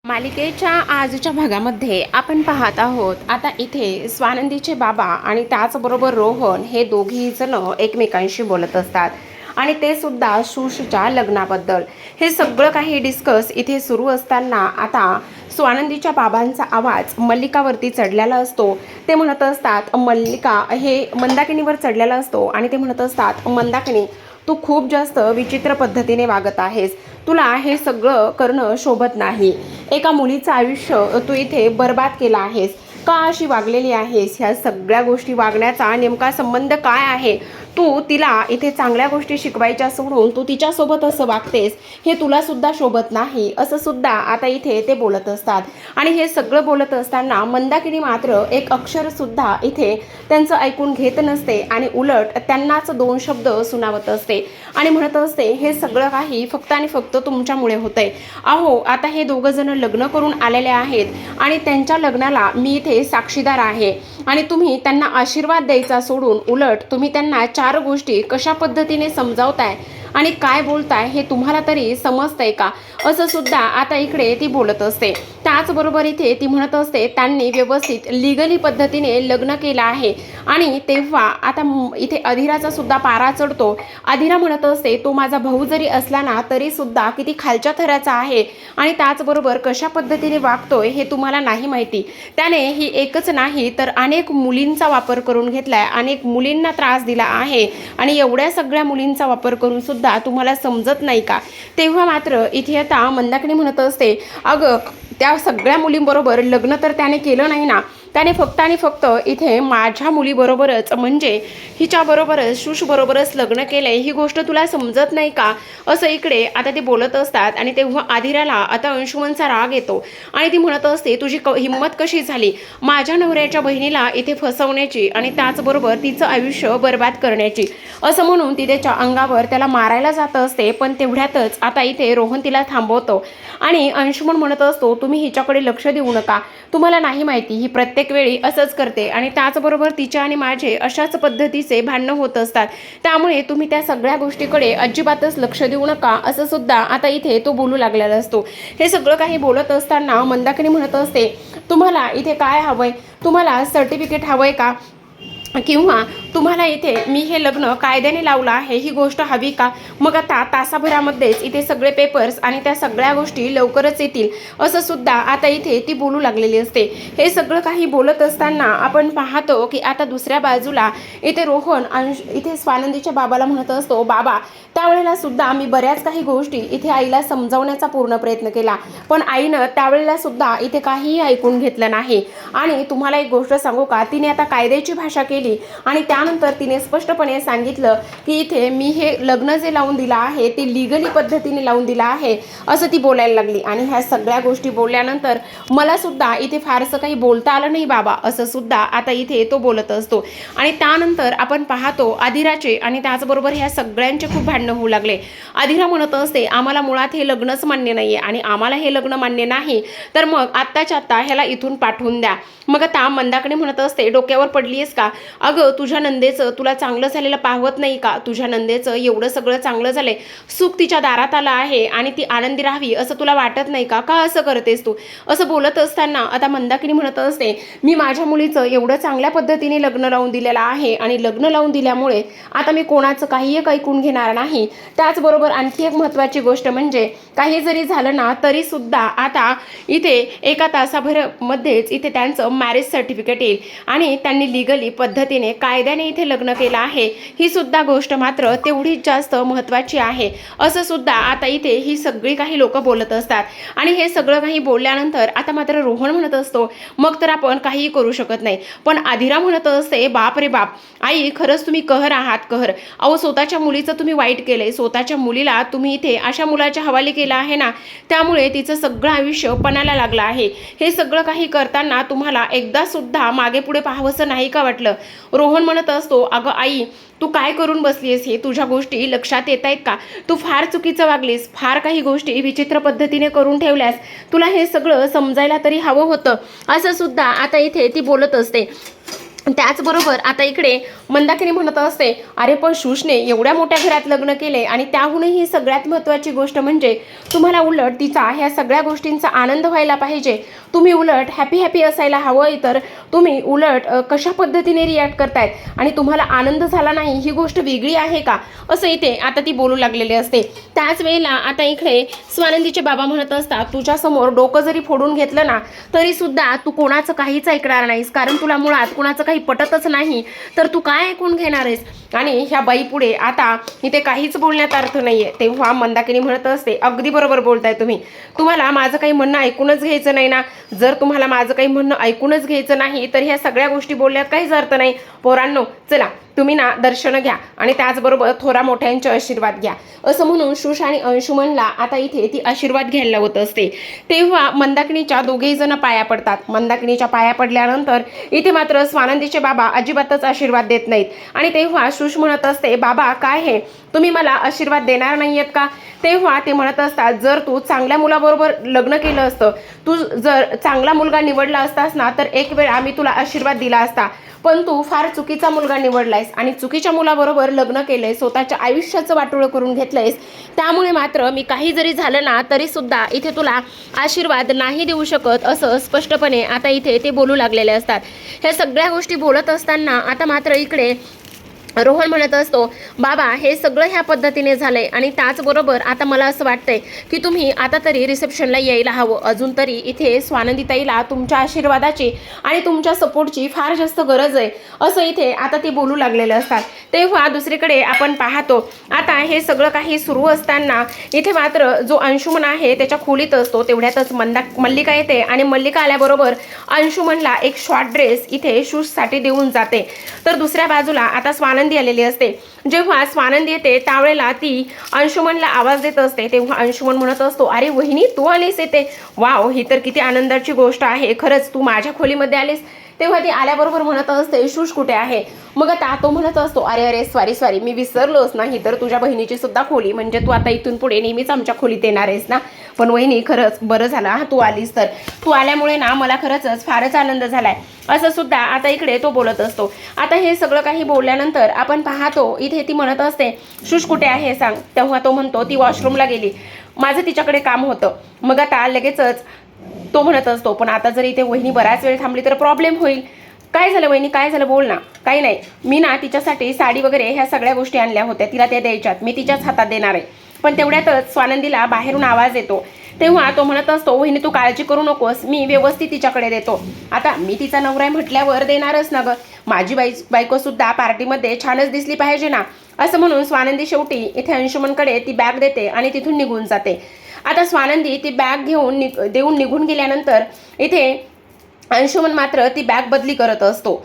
मालिकेच्या आजच्या भागामध्ये आपण पाहत आहोत आता इथे स्वानंदीचे बाबा आणि त्याचबरोबर रोहन हे दोघी जण एकमेकांशी बोलत असतात आणि ते सुद्धा शुशच्या लग्नाबद्दल हे सगळं काही डिस्कस इथे सुरू असताना आता स्वानंदीच्या बाबांचा आवाज मल्लिकावरती चढलेला असतो। ते म्हणत असतात मल्लिका हे मंदाकिनीवर चढलेला असतो आणि ते म्हणत असतात मंदाकिनी तू खूप जास्त विचित्र पद्धतीने वागत आहेस, तुला हे सगळं करणं शोभत नाही। एका मुलीचं आयुष्य तू इथे बर्बाद केलं आहेस, का अशी वागलेली आहेस? ह्या सगळ्या गोष्टी वागण्याचा नेमका संबंध काय आहे? तू तिला इथे चांगल्या गोष्टी शिकवायच्या सोडून तू तिच्यासोबत असं वागतेस हे तुला सुद्धा शोभत नाही, असं सुद्धा आता इथे ते बोलत असतात। आणि हे सगळं बोलत असताना मंदाकिनी मात्र एक अक्षर सुद्धा इथे त्यांचं ऐकून घेत नसते आणि उलट त्यांनाच दोन शब्द सुनावत असते आणि म्हणत असते हे सगळं काही फक्त आणि फक्त तुमच्यामुळे होतंय। अहो आता हे दोघं जण लग्न करून आलेले आहेत आणि त्यांच्या लग्नाला मी इथे साक्षीदार आहे आणि तुम्ही त्यांना आशीर्वाद द्यायचा सोडून उलट तुम्ही त्यांना चार गोष्टी कशा पद्धतीने समजावताय आणि काय बोलताय हे तुम्हाला तरी समजतंय का? असं सुद्धा आता इकडे ती बोलत असते। त्याचबरोबर इथे ती म्हणत असते त्यांनी व्यवस्थित लीगली पद्धतीने लग्न केलं आहे आणि तेव्हा आता इथे अधिराचा सुद्धा पारा चढतो। अधिरा म्हणत असते तो माझा भाऊ जरी असला ना तरी सुद्धा किती खालच्या थराचा आहे आणि त्याचबरोबर कशा पद्धतीने वागतोय हे तुम्हाला नाही माहिती। त्याने ही एकच नाही तर अनेक मुलींचा वापर करून घेतलाय, अनेक मुलींना त्रास दिला आहे आणि एवढ्या सगळ्या मुलींचा वापर करून सुद्धा तुम्हाला समजत नाही का? तेव्हा मात्र इथे आता मंदाकिनी म्हणत असते अगं त्या सगळ्या मुलींबरोबर लग्न तर त्याने केलं नाही ना, त्याने फक्त आणि फक्त इथे माझ्या मुलीबरोबरच म्हणजे हिच्याबरोबरच शुशबरोबरच लग्न केलंय, ही गोष्ट तुला समजत नाही का? असं इकडे आता ते बोलत असतात आणि तेव्हा आधिराला आता अंशुमनचा राग येतो आणि ती म्हणत असते तुझी हिंमत कशी झाली माझ्या नवऱ्याच्या बहिणीला इथे फसवण्याची आणि त्याचबरोबर तिचं आयुष्य बर्बाद करण्याची? असं म्हणून ती त्याच्या अंगावर त्याला मारायला जात असते। पण तेवढ्यातच आता इथे रोहन तिला थांबवतो आणि अंशुमन म्हणत असतो तुम्ही हिच्याकडे लक्ष देऊ नका, तुम्हाला नाही माहिती ही प्रत्येक वेळी असंच करते आणि त्याचबरोबर तिच्या आणि माझे अशाच पद्धतीचे भांडणं होत असतात, त्यामुळे तुम्ही त्या सगळ्या गोष्टीकडे अजिबातच लक्ष देऊ नका, असं सुद्धा आता इथे तो बोलू लागलेला असतो। हे सगळं काही बोलत असताना मंदाकिनी म्हणत असते तुम्हाला इथे काय हवंय? तुम्हाला सर्टिफिकेट हवंय का? किंवा तुम्हाला इथे मी हे लग्न कायद्याने लावलं आहे ही गोष्ट हवी का? मग आता तासाभरामध्येच इथे सगळे पेपर्स आणि त्या सगळ्या गोष्टी लवकरच येतील, असं सुद्धा आता इथे ती बोलू लागलेली असते। हे सगळं काही बोलत असताना आपण पाहतो की आता दुसऱ्या बाजूला इथे रोहन इथे स्वानंदीच्या बाबाला म्हणत असतो बाबा त्यावेळेला सुद्धा मी बऱ्याच काही गोष्टी इथे आईला समजावण्याचा पूर्ण प्रयत्न केला, पण आईनं त्यावेळेला सुद्धा इथे काहीही ऐकून घेतलं नाही। आणि तुम्हाला एक गोष्ट सांगू का, तिने आता कायद्याची भाषा केली आणि त्यानंतर तिने स्पष्टपणे सांगितलं की इथे मी हे लग्न जे लावून दिलं आहे ते लीगली पद्धतीने लावून दिलं आहे, असं ती बोलायला लागली। आणि ह्या सगळ्या गोष्टी बोलल्यानंतर मला सुद्धा इथे फारसं काही बोलता आलं नाही बाबा, असं सुद्धा आता इथे तो बोलत असतो। आणि त्यानंतर आपण पाहतो अधिराचे आणि त्याचबरोबर ह्या सगळ्यांचे खूप भांडणं होऊ लागले। अधिरा म्हणत असते आम्हाला मुळात हे लग्नच मान्य नाहीये आणि आम्हाला हे लग्न मान्य नाही तर मग आत्ताच्या आत्ता ह्याला इथून पाठवून द्या। मग आता मंदाकिनी म्हणत असते डोक्यावर पडलीयस का? अगं तुझ्या नंदेचं तुला चांगलं झालेलं पाहवत नाही का? तुझ्या नंदेचं एवढं सगळं चांगलं झालंय, सुख तिच्या दारात आलं आहे आणि ती आनंदी राहावी असं तुला वाटत नाही का? का असं करतेस तू? असं बोलत असताना आता मंदाकिनी म्हणत असते मी माझ्या मुलीचं एवढं चांगल्या पद्धतीने लग्न लावून दिलेलं आहे आणि लग्न लावून दिल्यामुळे आता मी कोणाचं काही एक ऐकून घेणार नाही। त्याचबरोबर आणखी एक महत्त्वाची गोष्ट म्हणजे काही जरी झालं ना तरी सुद्धा आता इथे एका तासाभरामध्येच इथे त्यांचं मॅरेज सर्टिफिकेट येईल आणि त्यांनी लीगली पद्धतीने कायद्याने इथे लग्न केलं आहे, ही सुद्धा गोष्ट मात्र तेवढीच जास्त महत्त्वाची आहे, असं सुद्धा आता इथे ही सगळी काही लोक बोलत असतात। आणि हे सगळं काही बोलल्यानंतर आता मात्र रोहन म्हणत असतो मग तर आपण काहीही करू शकत नाही। पण अधिरा म्हणत असते बाप रे बाप आई खरंच तुम्ही कहर आहात कहर, अहो स्वतःच्या मुलीचं तुम्ही वाईट केलंय, स्वतःच्या मुलीला तुम्ही इथे अशा मुलाच्या हवाली केला आहे ना, त्यामुळे तिचं सगळं आयुष्य पणाला लागलं आहे। हे सगळं काही करताना तुम्हाला एकदा सुद्धा मागे पुढे पाहावंसं नाही का वाटलं? रोहन म्हणत असतो अगं आई तू काय करून बसलीस, हे तुझ्या गोष्टी लक्षात येत आहेत का? तू फार चुकीचं वागलीस, फार काही गोष्टी विचित्र पद्धतीने करून ठेवल्यास, तुला हे सगळं समजायला तरी हवं होतं, असं सुद्धा आता इथे ती बोलत असते। त्याचबरोबर आता इकडे मंदाकिनी म्हणत असते, अरे पण शुशने एवढ्या मोठ्या घरात लग्न केले आणि त्याहूनही सगळ्यात महत्त्वाची गोष्ट म्हणजे तुम्हाला उलट तिचा ह्या सगळ्या गोष्टींचा आनंद व्हायला पाहिजे, तुम्ही उलट हॅपी असायला हवं, तर तुम्ही उलट कशा पद्धतीने रिॲक्ट करतायत आणि तुम्हाला आनंद झाला नाही ही गोष्ट वेगळी आहे का, असं इथे आता ती बोलू लागलेली असते. त्याच वेळेला आता इकडे स्वानंदीचे बाबा म्हणत असतात, तुझ्यासमोर डोकं जरी फोडून घेतलं ना तरी सुद्धा तू कोणाचं काहीच ऐकणार नाहीस, कारण तुला मुळात कोणाचं काही पटतच नाही, तर तू काय ऐकून घेणार आहेस. आणि ह्या बाई पुढे आता इथे काहीच बोलण्यात अर्थ नाहीये. तेव्हा मंदाकिनी म्हणत असते, अगदी बरोबर बोलताय तुम्ही, तुम्हाला माझं काही म्हणणं ऐकूनच घ्यायचं नाही ना, जर तुम्हाला माझं काही म्हणणं ऐकूनच घ्यायचं नाही तर ह्या सगळ्या गोष्टी बोलण्यात काहीच अर्थ नाही. पोरांनो चला तुम्ही ना दर्शन घ्या आणि त्याचबरोबर थोरा मोठ्यांचे आशीर्वाद घ्या, असं म्हणून शुश आणि अंशुमनला आता इथे ती आशीर्वाद घ्यायला लावत असते. तेव्हा मंदाकिनीच्या दोघेही जण पाया पडतात. मंदाकिनीच्या पाया पडल्यानंतर इथे मात्र स्वानंदीचे बाबा अजिबातच आशीर्वाद देत नाहीत आणि तेव्हा शुश म्हणत असते, बाबा काय हे तुम्ही मला आशीर्वाद देणार नाहीयेत का. तेव्हा ते म्हणत असतात, जर तू चांगल्या मुलाबरोबर लग्न केलं असतं, तू जर चांगला मुलगा निवडला असतास ना तर एक वेळ आम्ही तुला आशीर्वाद दिला असता, पण तू फार चुकीचा मुलगा निवडलायस आणि चुकीच्या मुलाबरोबर लग्न केलंय, स्वतःच्या आयुष्याचं वाटोळं करून घेतलंयस, त्यामुळे मात्र मी काही जरी झालं ना तरी सुद्धा इथे तुला आशीर्वाद नाही देऊ शकत, असं स्पष्टपणे आता इथे ते बोलू लागलेले असतात. ह्या सगळ्या गोष्टी बोलत असताना आता मात्र इकडे रोहन म्हणत असतो, बाबा हे सगळं ह्या पद्धतीने झालंय आणि त्याचबरोबर आता मला असं वाटतंय की तुम्ही आता तरी रिसेप्शनला यायला हवं, अजून तरी इथे स्वानंदीताईला तुमच्या आशीर्वादाची आणि तुमच्या सपोर्टची फार जास्त गरज आहे, असं इथे आता ते बोलू लागलेले असतात. तेव्हा दुसरीकडे आपण पाहतो आता हे सगळं काही सुरू असताना इथे मात्र जो अंशुमन आहे त्याच्या खोलीत असतो. तेवढ्यातच मल्लिका येते आणि मल्लिका आल्याबरोबर अंशुमनला एक शॉर्ट ड्रेस इथे शूजसाठी देऊन जाते. तर दुसऱ्या बाजूला आता स्वानंदी आलेली असते. जेव्हा स्वानंदी येते त्यावेळेला ती अंशुमनला आवाज देत असते. तेव्हा अंशुमन म्हणत असतो, अरे वहिनी तू आलीस येते, वाव ही तर किती आनंदाची गोष्ट आहे, खरंच तू माझ्या खोलीमध्ये आलीस. तेव्हा ती आल्याबरोबर म्हणत असते, शुश कुठे आहे. मग आता तो म्हणत असतो, अरे सॉरी मी विसरलोच नाही, तर तुझ्या बहिणीची सुद्धा खोली, म्हणजे तू आता इथून पुढे नेहमीच आमच्या खोलीत येणार आहेस ना. पण वहिनी खरंच बरं झालं हा तू आलीस, तर तू आल्यामुळे ना मला खरंच फारच आनंद झालाय, असं सुद्धा आता इकडे तो बोलत असतो. आता हे सगळं काही बोलल्यानंतर आपण पाहतो इथे ती म्हणत असते, शुश कुठे आहे सांग. तेव्हा तो म्हणतो, ती वॉशरूमला गेली, माझं तिच्याकडे काम होतं. मग आता लगेचच तो म्हणत असतो, पण आता जर इथे वहिनी बराच वेळ थांबली तर प्रॉब्लेम होईल. काय झालं वहिनी, काय झालं, बोल ना. काही नाही, मी ना तिच्यासाठी साडी वगैरे ह्या सगळ्या गोष्टी आणल्या होत्या, तिला त्या द्यायच्यात, मी तिच्याच हातात देणार आहे. पण तेवढ्यातच स्वानंदीला बाहेरून आवाज येतो. तेव्हा तो म्हणत असतो, वहिनी तू काळजी करू नकोस, मी व्यवस्थित तिच्याकडे देतो. आता मी तिचा नवरा आहे म्हटल्यावर देणारच ना गं, माझी बायको सुद्धा पार्टीमध्ये छानच दिसली पाहिजे ना, असं म्हणून स्वानंदी शेवटी इथे अंशुमनकडे ती बॅग देते आणि तिथून निघून जाते. आता स्वानंदी ती बॅग देऊन निघून गेल्यानंतर इथे अंशुमन मात्र ती बॅग बदली करत असतो.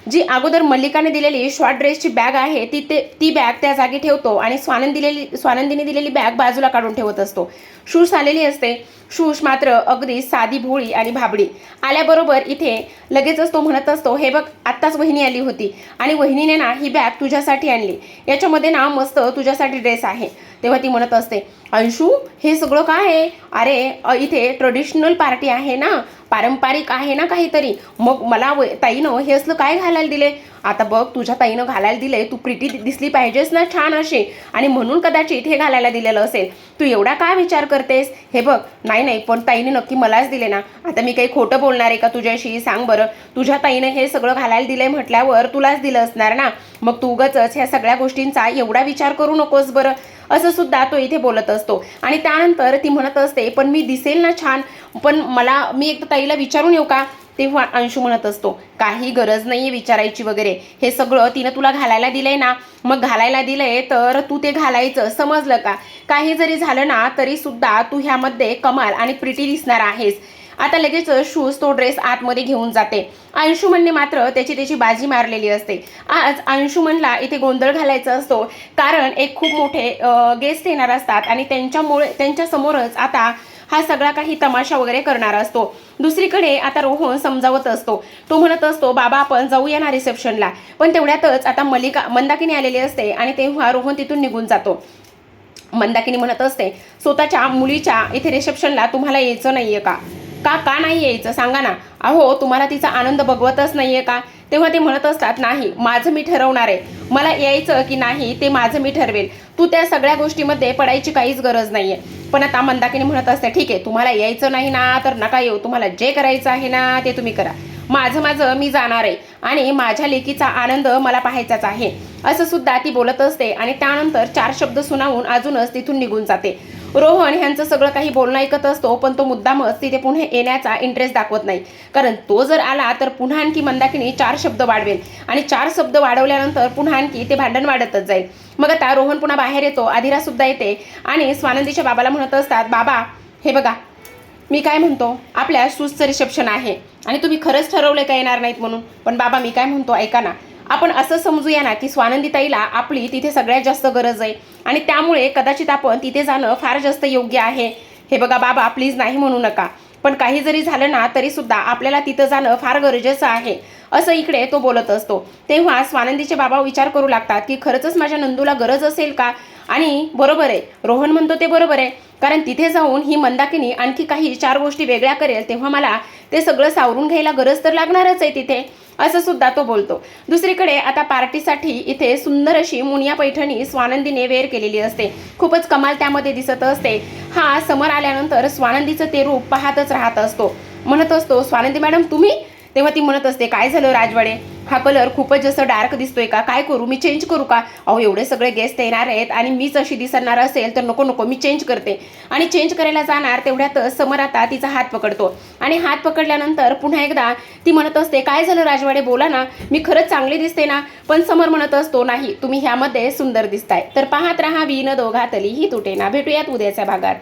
जी अगोदर मल्लिकाने दिलेली शॉर्ट ड्रेसची बॅग आहे ती बॅग त्या जागी ठेवतो आणि स्वानंदीने दिलेली बॅग बाजूला काढून ठेवत असतो. शूश आलेली असते. शूश मात्र अगदी साधी भोळी आणि भाबडी आल्याबरोबर इथे लगेचच तो म्हणत असतो, हे बघ आत्ताच वहिनी आली होती आणि वहिनीने ना ही बॅग तुझ्यासाठी आणली, याच्यामध्ये ना मस्त तुझ्यासाठी ड्रेस आहे. तेव्हा ती म्हणत असते, अंशू हे सगळं काय आहे. अरे इथे ट्रेडिशनल पार्टी आहे ना, पारंपरिक आहे ना काहीतरी, मग मला ताईनं हे असलं काय घालायला दिले. आता बघ तुझ्या ताईनं घालायला दिलंय, तू प्रिटी दिसली पाहिजेस ना छान अशी, आणि म्हणून कदाचित हे घालायला दिलेलं असेल, तू एवढा काय विचार करतेस. हे बघ नाही पण ताईने नक्की मलाच दिले ना, आता मी काही खोटं बोलणार आहे का तुझ्याशी, सांग बरं. तुझ्या ताईनं हे सगळं घालायला दिलंय म्हटल्यावर तुलाच दिलं असणार ना, मग तू उगाचच ह्या सगळ्या गोष्टींचा एवढा विचार करू नकोस बरं, असं सुद्धा तो इथे बोलत असतो. आणि त्यानंतर ती म्हणत असते, पण मी दिसेल ना छान, पण मी एकदा ताईला विचारून येऊ का. तेव्हा अंशू म्हणत असतो, काही गरज नाहीये विचारायची वगैरे, हे सगळं तिनं तुला घालायला दिलंय ना, मग घालायला दिलंय तर तू ते घालायचं, समजलं का. काही जरी झालं ना तरी सुद्धा तू ह्यामध्ये कमाल आणि प्रिटी दिसणार आहेस. आता लगेच शूज तो ड्रेस आतमध्ये घेऊन जाते. अंशुमनने मात्र त्याची बाजी मारलेली असते. आज अंशुमनला इथे गोंधळ घालायचा असतो, कारण एक खूप मोठे गेस्ट येणार असतात आणि त्यांच्यासमोरच आता हा सगळा काही तमाशा वगैरे करणार असतो. दुसरीकडे आता रोहन समजावत असतो. तो म्हणत असतो, बाबा आपण जाऊया ना रिसेप्शनला. पण तेवढ्यातच आता मंदाकिनी आलेली असते आणि तेव्हा रोहन तिथून निघून जातो. मंदाकिनी म्हणत असते, स्वतःच्या मुलीच्या इथे रिसेप्शनला तुम्हाला यायचं नाहीये का. का नाही यायचं सांगा ना. अहो तुम्हाला तिचा आनंद बघवतच नाहीये का. तेव्हा ते म्हणत असतात नाही माझं मी ठरवणार आहे, मला यायचं की नाही ते माझं मी ठरवेल, तू त्या सगळ्या गोष्टीमध्ये पडायची काहीच गरज नाहीये. पण आता मंदाकिनी म्हणत असते ठीक आहे तुम्हाला यायचं नाही ना तर नका येऊ, तुम्हाला जे करायचं आहे ना ते तुम्ही करा, माझं मी जाणार आहे आणि माझ्या लेकीचा आनंद मला पाहायचाच आहे असं सुद्धा ती बोलत असते. आणि त्यानंतर 4 शब्द सुनावून अजूनच तिथून निघून जाते. रोहन ह्यांचं सगळं काही बोलणं ऐकत असतो पण तो मुद्दामच तिथे पुन्हा येण्याचा इंटरेस्ट दाखवत नाही, कारण तो जर आला तर पुन्हा आणखी मंदाकिनी 4 शब्द वाढवेल आणि 4 शब्द वाढवल्यानंतर पुन्हा आणखी ते भांडण वाढतच जाईल. मग आता रोहन पुन्हा बाहेर येतो, आदिरा सुद्धा येते आणि स्वानंदीच्या बाबाला म्हणत असतात बाबा हे बघा मी काय म्हणतो आपल्या सूजचं रिसेप्शन आहे आणि तुम्ही खरंच ठरवलं का येणार नाहीत म्हणून. पण बाबा मी काय म्हणतो ऐका ना, आपण असं समजूया ना की स्वानंदीताईला आपली तिथे सगळ्यात जास्त गरज आहे आणि त्यामुळे कदाचित आपण तिथे जाणं फार जास्त योग्य आहे. हे बघा बाबा प्लीज नाही म्हणू नका, पण काही जरी झालं ना तरी सुद्धा आपल्याला तिथं जाणं फार गरजेचं आहे असं इकडे तो बोलत असतो. तेव्हा स्वानंदीचे बाबा विचार करू लागतात की खरंच माझ्या नंदूला गरज असेल का. आणि बरोबर आहे रोहन म्हणतो ते बरोबर आहे, कारण तिथे जाऊन ही मंदाकिनी आणखी काही 4 गोष्टी वेगळ्या करेल तेव्हा मला ते सगळं सावरून घ्यायला गरज तर लागणारच आहे तिथे असं सुद्धा तो बोलतो. दुसरीकडे आता पार्टीसाठी इथे सुंदर अशी मुनिया पैठणी स्वानंदीने वेअर केलेली असते, खूपच कमाल त्यामध्ये दिसत असते. हा समर आल्यानंतर स्वानंदीचं ते रूप पाहतच राहत असतो, म्हणत असतो स्वानंदी मॅडम तुम्ही. तेव्हा ती म्हणत असते काय झालं राजवाडे, हा कलर खूपच जास्त डार्क दिसतोय का, काय करू मी चेंज करू का. अहो एवढे सगळे गेस्ट येणार आहेत आणि मीच अशी दिसणार असेल तर नको मी चेंज करते. आणि चेंज करायला जाणार तेवढ्यातच समर आता तिचा हात पकडतो आणि हात पकडल्यानंतर पुन्हा एकदा ती म्हणत असते काय झालं राजवाडे बोला ना, मी खरंच चांगली दिसते ना. पण समर म्हणत असतो नाही तुम्ही ह्यामध्ये सुंदर दिसताय. तर पाहत राहा विण दोघातली ही तुटे ना. भेटूयात उद्याच्या भागात.